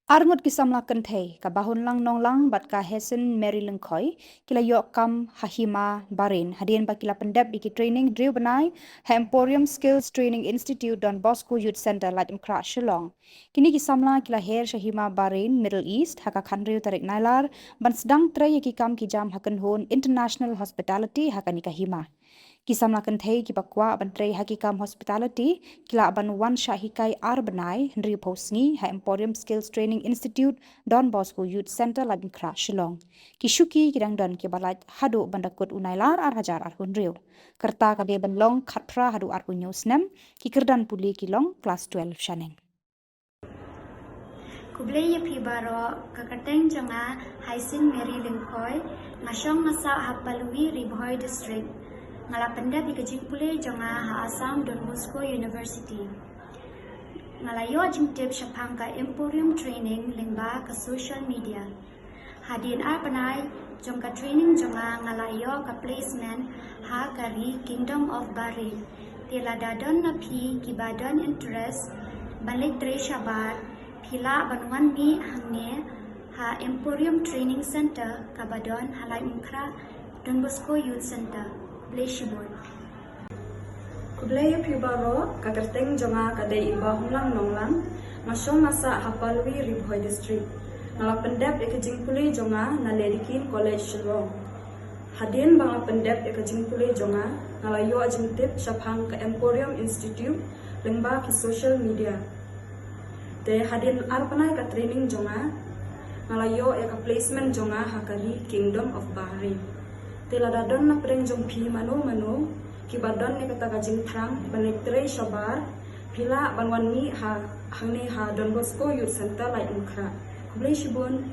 Arngut ki Samla Thei ka Bahunlang Nonglang bat ka Haisin Lyngkhoi kila yok kam Hahima Bahrain hadian ba kila pendep iki training drill benai Emporium Skills Training Institute donbosco Youth Center latim kra Shillong kini ki Samla kila her Shahima Bahrain Middle East haka khandriu tarik nailar ban sedang Trei ki kam ki jam hakan hon International Hospitality haka ni kahima Kisam lakan thei ki bakwa ban Trei hakikam hospitality kila ban wan shahikai arbanai Henry Posngi ha Emporium Skills Training Institute Don Bosco Youth Center labin kra Shillong Kishuki kidang don ki balat hadu bandakut unailar ar hajar ar hunriu kerta ka be ban long khatra hadu ar hunyusnem ki kerdan puli kilong class 12 shaneng Kublaya pibaro kakateng jonga Haisin Lyngkhoi ngasong ngasa hapalui Khubor district ngala pendap ikajing pule jonga ha Assam donbosco University ngalayo jimtip syapang ka Emporium training lingba ka social media hadin panai jongka training jonga ngalayo ka placement ha kari Kingdom of Bahrain tila dadon na pi kibadon interest balik Trei shabar pila banwan mi hangne ha Emporium Training Center kabadon halai mukra donbosco Youth Center Shillong Kublaya pibaro kakerteng jonga kadai Bahunlang Nonglang masong masa hapalwi Lyngkhoi district ngala pendep ikajing puli jonga naledikin college Shillong hadin bangla pendep ikajing puli jonga ngalayo ajimtip syapang ke Emporium Institute lengba ki social media te hadin arpanai ka training jonga ngalayo ka placement jonga hakari Kingdom of Bahrain tila dadon na preng jong pi mano kibadon ni kata kajing trang banik Trei shabar pila banwan ni ha hangne ha donbosco Youth Center lai ukra kublai shibun